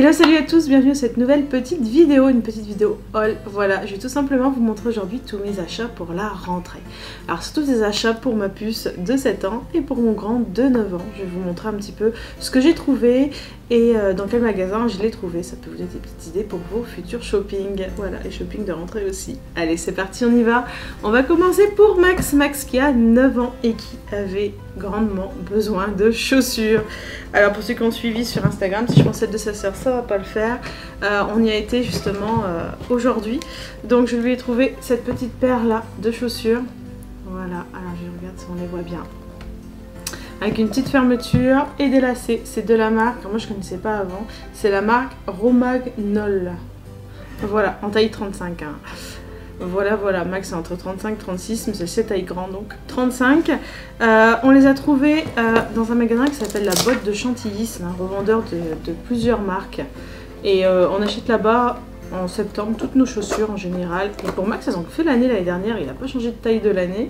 Hello, salut à tous, bienvenue à cette nouvelle petite vidéo, une petite vidéo haul. Voilà, je vais tout simplement vous montrer aujourd'hui tous mes achats pour la rentrée. Alors c'est tous des achats pour ma puce de 7 ans et pour mon grand de 9 ans. Je vais vous montrer un petit peu ce que j'ai trouvé et dans quel magasin je l'ai trouvé. Ça peut vous donner des petites idées pour vos futurs shopping. Voilà, et shopping de rentrée aussi. Allez, c'est parti, on y va. On va commencer pour Max. Max qui a 9 ans et qui avait grandement besoin de chaussures. Alors pour ceux qui ont suivi sur Instagram, si je prends celle de sa soeur, ça va pas le faire. On y a été justement aujourd'hui. Donc je lui ai trouvé cette petite paire là de chaussures. Voilà, alors je regarde si on les voit bien. Avec une petite fermeture et des lacets. C'est de la marque, moi je connaissais pas avant, c'est la marque Romagnol. Voilà, en taille 35. Hein. Voilà, Max c'est entre 35 et 36, mais c'est taille grande, donc 35. On les a trouvés dans un magasin qui s'appelle La Botte de Chantilly, c'est un revendeur de plusieurs marques. Et on achète là-bas en septembre toutes nos chaussures en général. Et pour Max, elles ont fait l'année l'année dernière, il n'a pas changé de taille de l'année.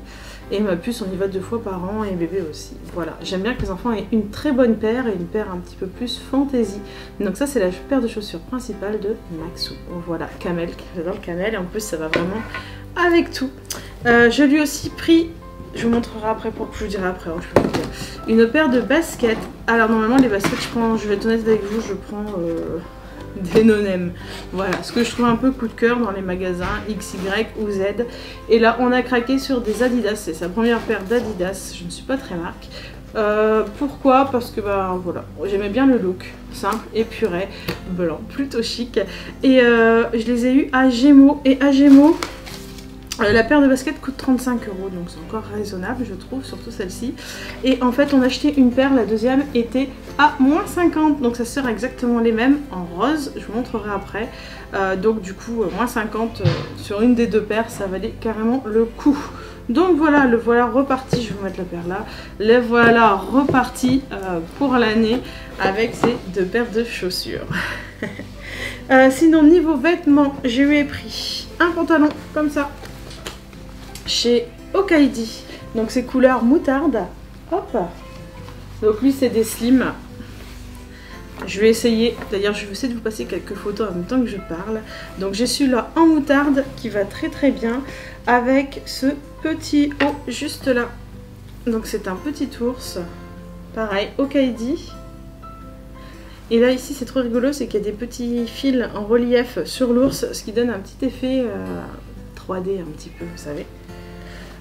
Et ma puce, on y va 2 fois par an, et bébé aussi. Voilà, j'aime bien que les enfants aient une très bonne paire et une paire un petit peu plus fantaisie. Donc ça, c'est la paire de chaussures principale de Maxou. Voilà, camel, j'adore le camel, et en plus, ça va vraiment avec tout. Je lui ai aussi pris, je vous montrerai après, je vous dirai après, je peux vous dire, une paire de baskets. Alors normalement, les baskets, je vais être honnête avec vous, je prends des no-name. Voilà, ce que je trouve un peu coup de cœur dans les magasins X, Y ou Z. Et là, on a craqué sur des Adidas. C'est sa première paire d'Adidas. Je ne suis pas très marque. Pourquoi? Parce que voilà, j'aimais bien le look simple, épuré, blanc, plutôt chic. Et je les ai eu à Gémeaux. Et à Gémeaux, la paire de baskets coûte 35 €, donc c'est encore raisonnable je trouve, surtout celle-ci. Et en fait on a acheté une paire, la deuxième était à moins 50, donc ça sert exactement les mêmes en rose, je vous montrerai après. Donc du coup moins 50 sur une des deux paires, ça valait carrément le coup. Donc voilà, le voilà reparti, je vais vous mettre la paire là, le voilà reparti pour l'année avec ces deux paires de chaussures. Sinon niveau vêtements, je lui ai pris un pantalon comme ça chez Okaidi, donc c'est couleur moutarde. Hop, donc lui c'est des slims. Je vais essayer, d'ailleurs je vais essayer de vous passer quelques photos en même temps que je parle. Donc j'ai celui-là en moutarde qui va très très bien avec ce petit haut juste là. Donc c'est un petit ours, pareil Okaidi. Et là ici c'est trop rigolo, c'est qu'il y a des petits fils en relief sur l'ours, ce qui donne un petit effet 3D un petit peu, vous savez.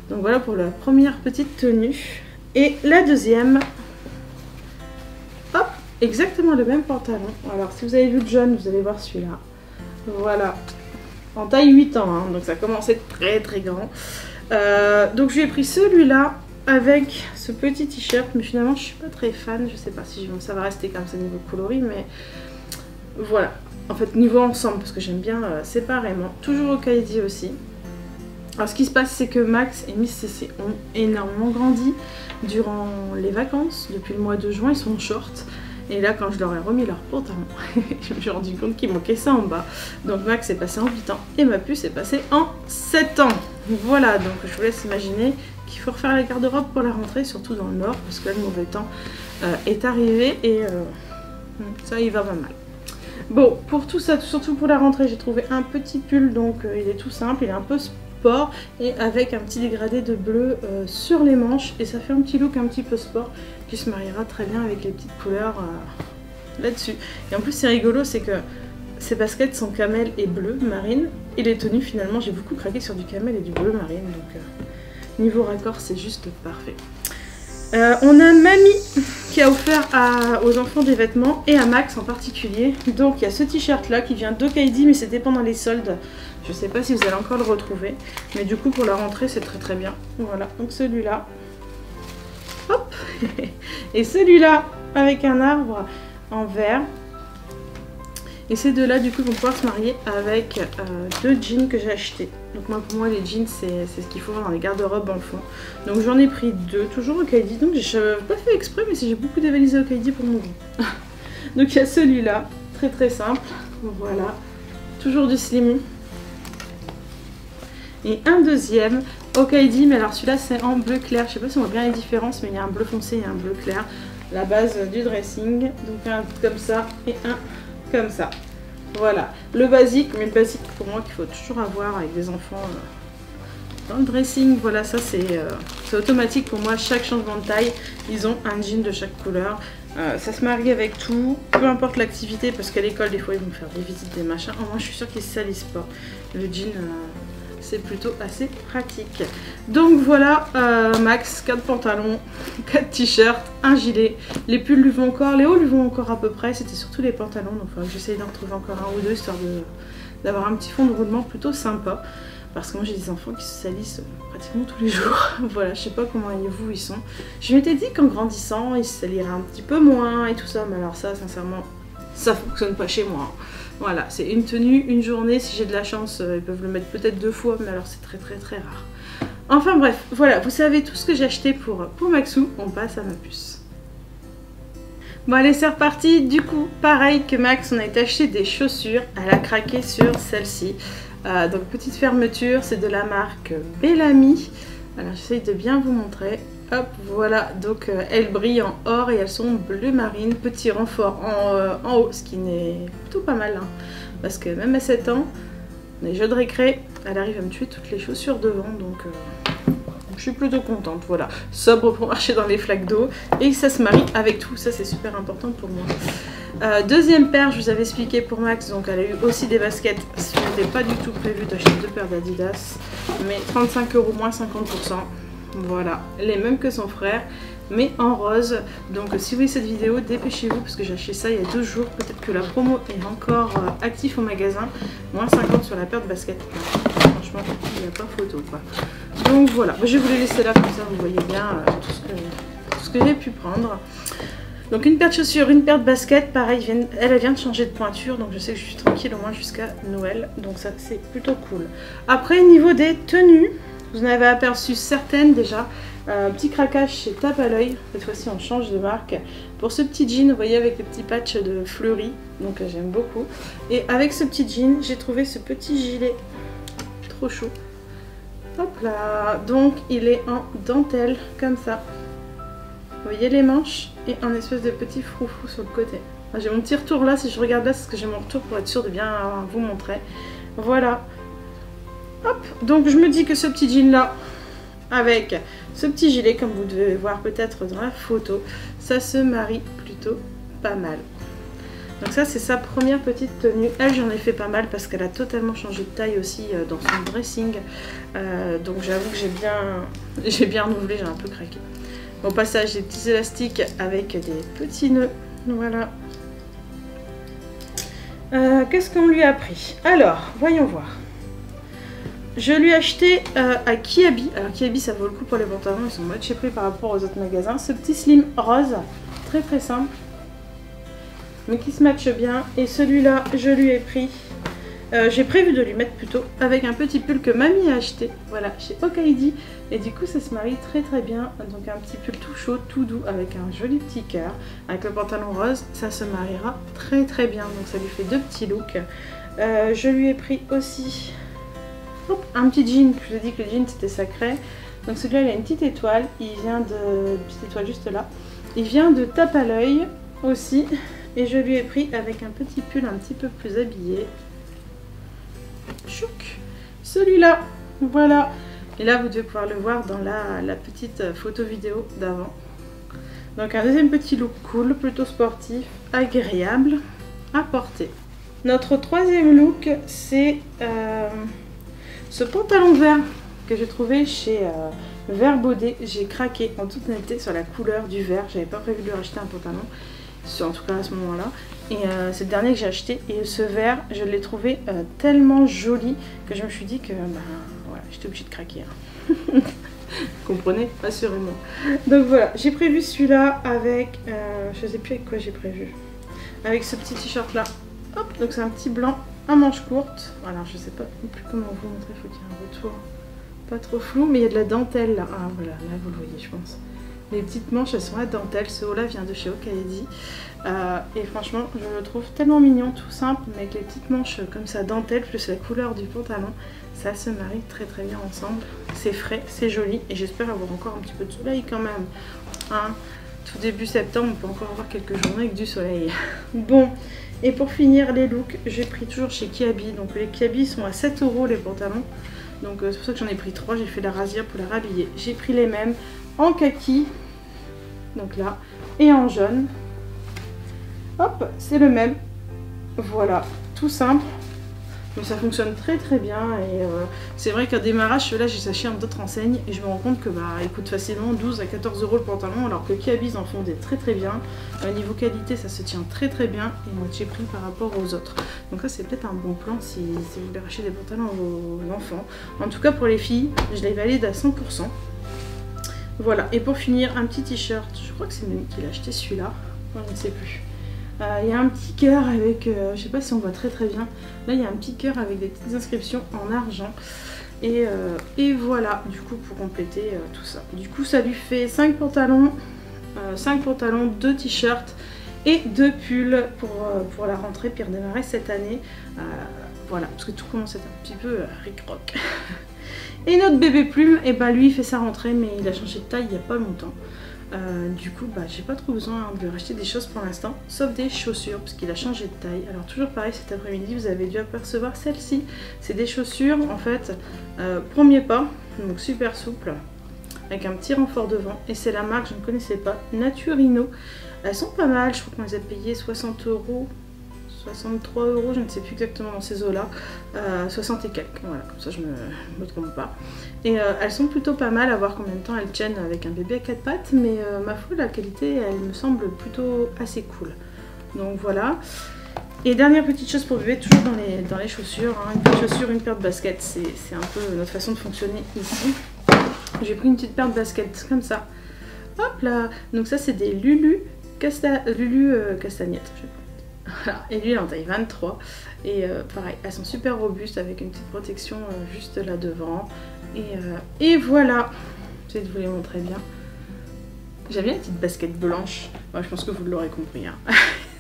Donc voilà pour la première petite tenue. Et la deuxième, hop, exactement le même pantalon. Alors si vous avez vu le jaune, vous allez voir celui-là. Voilà, en taille 8 ans, hein, donc ça commence à être très très grand. Donc je lui ai pris celui-là avec ce petit t-shirt, mais finalement je suis pas très fan. Je sais pas si ça va rester comme ça niveau coloris, mais voilà. En fait niveau ensemble, parce que j'aime bien séparément. Toujours au Okaidi aussi. Alors ce qui se passe, c'est que Max et Miss CC ont énormément grandi durant les vacances. Depuis le mois de juin, ils sont en short. Et là, quand je leur ai remis leur pantalon, je me suis rendu compte qu'il manquait ça en bas. Donc Max est passé en 8 ans et ma puce est passée en 7 ans. Voilà, donc je vous laisse imaginer qu'il faut refaire la garde-robe pour la rentrée, surtout dans le nord, parce que là, le mauvais temps est arrivé et ça, il va pas mal. Bon, pour tout ça, surtout pour la rentrée, j'ai trouvé un petit pull, donc il est tout simple, il est un peu sport et avec un petit dégradé de bleu sur les manches, et ça fait un petit look un petit peu sport qui se mariera très bien avec les petites couleurs là-dessus. Et en plus c'est rigolo, c'est que ces baskets sont camel et bleu marine, et les tenues finalement j'ai beaucoup craqué sur du camel et du bleu marine, donc niveau raccord c'est juste parfait. On a mamie qui a offert aux enfants des vêtements et à Max en particulier. Donc il y a ce t-shirt là qui vient d'Okaidi, mais c'était pendant les soldes. Je sais pas si vous allez encore le retrouver, mais du coup pour la rentrée c'est très très bien. Voilà, donc celui-là, hop, et celui-là avec un arbre en vert. Et ces deux-là, du coup, vont pouvoir se marier avec deux jeans que j'ai achetés. Donc moi, pour moi, les jeans, c'est ce qu'il faut dans les garde-robes enfants. Donc j'en ai pris deux, toujours Okaidi. Donc j'ai pas fait exprès, mais j'ai beaucoup dévalisé Okaidi pour mon goût. Donc il y a celui-là, très très simple. Voilà, toujours du slim. Et un deuxième, Okaidi, mais alors celui-là, c'est en bleu clair. Je sais pas si on voit bien les différences, mais il y a un bleu foncé et un bleu clair. La base du dressing. Donc un comme ça et un comme ça. Voilà, le basique, mais le basique pour moi qu'il faut toujours avoir avec des enfants dans le dressing. Voilà, ça c'est automatique pour moi, chaque changement de taille, ils ont un jean de chaque couleur. Ça se marie avec tout, peu importe l'activité, parce qu'à l'école des fois ils vont faire des visites, des machins. Au moins je suis sûre qu'ils ne se salissent pas. Le jean, c'est plutôt assez pratique. Donc voilà, max 4 pantalons, 4 t-shirts, un gilet. Les pulls lui vont encore, les hauts lui vont encore à peu près. C'était surtout les pantalons, donc j'essaye d'en retrouver encore un ou deux, histoire d'avoir un petit fond de roulement plutôt sympa. Parce que moi j'ai des enfants qui se salissent pratiquement tous les jours. Voilà, je sais pas comment vous ils sont. Je m'étais dit qu'en grandissant, ils se saliraient un petit peu moins et tout ça. Mais alors ça, sincèrement, ça fonctionne pas chez moi. Voilà, c'est une tenue, une journée. Si j'ai de la chance, ils peuvent le mettre peut-être 2 fois. Mais alors c'est très rare. Enfin bref, voilà, vous savez tout ce que j'ai acheté pour Maxou. On passe à ma puce. Bon allez, c'est reparti. Du coup, pareil que Max, on a été acheter des chaussures. Elle a craqué sur celle-ci. Donc petite fermeture, c'est de la marque Bellamy. Alors j'essaye de bien vous montrer. Hop, voilà, donc elles brillent en or et elles sont bleu marine. Petit renfort en haut, ce qui n'est plutôt pas mal. Hein, parce que même à 7 ans, les jeux de récré, elle arrive à me tuer toutes les chaussures devant. Donc je suis plutôt contente, voilà. Sobre pour marcher dans les flaques d'eau. Et ça se marie avec tout, ça c'est super important pour moi. Deuxième paire, je vous avais expliqué pour Max, donc elle a eu aussi des baskets. Ce n'était pas du tout prévu d'acheter 2 paires d'Adidas, mais 35 € moins 50%. Voilà, les mêmes que son frère, mais en rose. Donc si vous voyez cette vidéo, dépêchez-vous parce que j'ai acheté ça il y a 2 jours. Peut-être que la promo est encore active au magasin. Moins 50 sur la paire de baskets. Franchement, il n'y a pas photo quoi. Donc voilà, je vais vous les laisser là comme ça, vous voyez bien tout ce que j'ai pu prendre. Donc une paire de chaussures, une paire de baskets, pareil, elle vient de changer de pointure, donc je sais que je suis tranquille au moins jusqu'à Noël, donc ça c'est plutôt cool. Après niveau des tenues, vous en avez aperçu certaines déjà, petit craquage chez Tape à l'œil, cette fois-ci on change de marque. Pour ce petit jean, vous voyez avec le petit patch de fleuris, donc j'aime beaucoup. Et avec ce petit jean, j'ai trouvé ce petit gilet, trop chaud. Hop là, donc il est en dentelle, comme ça. Vous voyez les manches et un espèce de petit froufrou sur le côté. J'ai mon petit retour là, si je regarde là, c'est parce que j'ai mon retour pour être sûre de bien vous montrer. Voilà. Hop, donc je me dis que ce petit jean là, avec ce petit gilet, comme vous devez voir peut-être dans la photo, ça se marie plutôt pas mal. Donc ça c'est sa première petite tenue. Elle j'en ai fait pas mal parce qu'elle a totalement changé de taille aussi dans son dressing. Donc j'avoue que j'ai bien renouvelé, j'ai un peu craqué. Au passage, des petits élastiques avec des petits nœuds. Voilà. Qu'est-ce qu'on lui a pris? Alors, voyons voir. Je lui ai acheté à Kiabi. Alors Kiabi, ça vaut le coup pour les pantalons. Ils sont moche chez prix par rapport aux autres magasins. Ce petit slim rose, très simple, mais qui se matche bien. Et celui-là, je lui ai pris. J'ai prévu de lui mettre plutôt avec un petit pull que mamie a acheté, voilà, chez Okaidi. Et du coup ça se marie très bien. Donc un petit pull tout chaud, tout doux, avec un joli petit cœur, avec le pantalon rose, ça se mariera très bien. Donc ça lui fait 2 petits looks. Je lui ai pris aussi hop, un petit jean. Je vous ai dit que le jean c'était sacré. Donc celui-là il a une petite étoile, il vient de... petite étoile juste là. Il vient de Tape à l'œil aussi. Et je lui ai pris avec un petit pull un petit peu plus habillé. Chouc, celui-là, voilà. Et là vous devez pouvoir le voir dans la petite photo vidéo d'avant. Donc un deuxième petit look cool, plutôt sportif, agréable à porter. Notre troisième look, c'est ce pantalon vert que j'ai trouvé chez Vert Baudet. J'ai craqué en toute honnêteté sur la couleur du vert. J'avais pas prévu de lui racheter un pantalon, en tout cas à ce moment-là. Et c'est le dernier que j'ai acheté. Et ce vert, je l'ai trouvé tellement joli que je me suis dit que voilà, j'étais obligée de craquer. Hein. Vous comprenez? Assurément. Donc voilà, j'ai prévu celui-là avec... je sais plus avec quoi j'ai prévu. Avec ce petit t-shirt là. Hop, donc c'est un petit blanc à manches courtes. Alors je sais pas plus comment vous montrer, il faut qu'il y ait un retour pas trop flou, mais il y a de la dentelle là. Ah voilà, là vous le voyez je pense. Les petites manches elles sont à dentelle, ce haut là vient de chez Okaidi. Et franchement je le trouve tellement mignon, tout simple, mais avec les petites manches comme ça dentelle plus la couleur du pantalon, ça se marie très bien ensemble. C'est frais, c'est joli et j'espère avoir encore un petit peu de soleil quand même. Hein, tout début septembre on peut encore avoir quelques journées avec du soleil. Bon, Et pour finir les looks, j'ai pris toujours chez Kiabi. Donc les Kiabi sont à 7 € les pantalons. Donc c'est pour ça que j'en ai pris 3, j'ai fait la razzia pour la rhabiller. J'ai pris les mêmes en kaki, donc là, et en jaune. Hop, c'est le même. Voilà, tout simple. Mais ça fonctionne très très bien et c'est vrai qu'à démarrage, ceux-là j'ai acheté en d'autres enseignes et je me rends compte que ils coûtent facilement 12 à 14 € le pantalon alors que Kiabi en font des très très bien. Niveau qualité ça se tient très très bien et moi j'ai pris par rapport aux autres. Donc ça c'est peut-être un bon plan si vous voulez acheter des pantalons à vos enfants. En tout cas pour les filles, je les valide à 100%. Voilà, et pour finir un petit t-shirt, je crois que c'est Mimi qui l'a acheté celui-là, je ne sais plus. Il y a un petit cœur avec, je sais pas si on voit très très bien, là il y a un petit cœur avec des petites inscriptions en argent et voilà, du coup pour compléter tout ça. Du coup ça lui fait 5 pantalons, 2 t-shirts et 2 pulls pour la rentrée puis redémarrer cette année, voilà, parce que tout commence à être un petit peu ric-roc. Et notre bébé Plume, et lui il fait sa rentrée mais il a changé de taille il n'y a pas longtemps. Du coup j'ai pas trop besoin de lui racheter des choses pour l'instant, sauf des chaussures parce qu'il a changé de taille. Alors toujours pareil, cet après-midi vous avez dû apercevoir celle-ci, c'est des chaussures en fait premier pas, donc super souple avec un petit renfort devant et c'est la marque, je ne connaissais pas, Naturino. Elles sont pas mal, je crois qu'on les a payées 60 €, 63 €, je ne sais plus exactement dans ces eaux là, 60 et quelques, voilà, comme ça je me trompe pas. Et elles sont plutôt pas mal, à voir combien de temps elles tiennent avec un bébé à 4 pattes, mais ma foi la qualité elle me semble plutôt assez cool. Donc voilà. Et dernière petite chose pour bébé, toujours dans les chaussures, hein, une paire de chaussures, une paire de baskets, c'est un peu notre façon de fonctionner ici. J'ai pris une petite paire de baskets comme ça, hop là, donc ça c'est des Lulu castagnettes, je sais pas. Voilà, et lui il est en taille 23 et pareil, elles sont super robustes avec une petite protection juste là devant et voilà, je vais vous les montrer bien. J'aime bien les petites baskets blanches, moi, je pense que vous l'aurez compris, hein.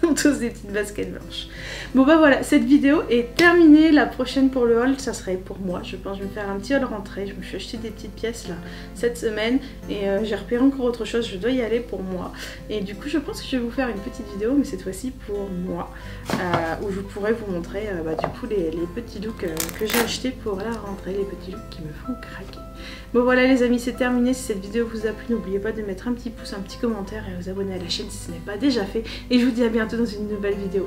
Ils ont tous des petites baskets blanches. Bon voilà, cette vidéo est terminée. La prochaine pour le haul, ça serait pour moi. Je pense que je vais me faire un petit haul rentrée. Je me suis acheté des petites pièces là cette semaine et j'ai repéré encore autre chose. Je dois y aller pour moi. Et du coup, je pense que je vais vous faire une petite vidéo, mais cette fois-ci pour moi, où je pourrais vous montrer du coup les petits looks que j'ai achetés pour la rentrée, les petits looks qui me font craquer. Bon voilà les amis, c'est terminé. Si cette vidéo vous a plu, n'oubliez pas de mettre un petit pouce, un petit commentaire et à vous abonner à la chaîne si ce n'est pas déjà fait. Et je vous dis à bientôt dans une nouvelle vidéo.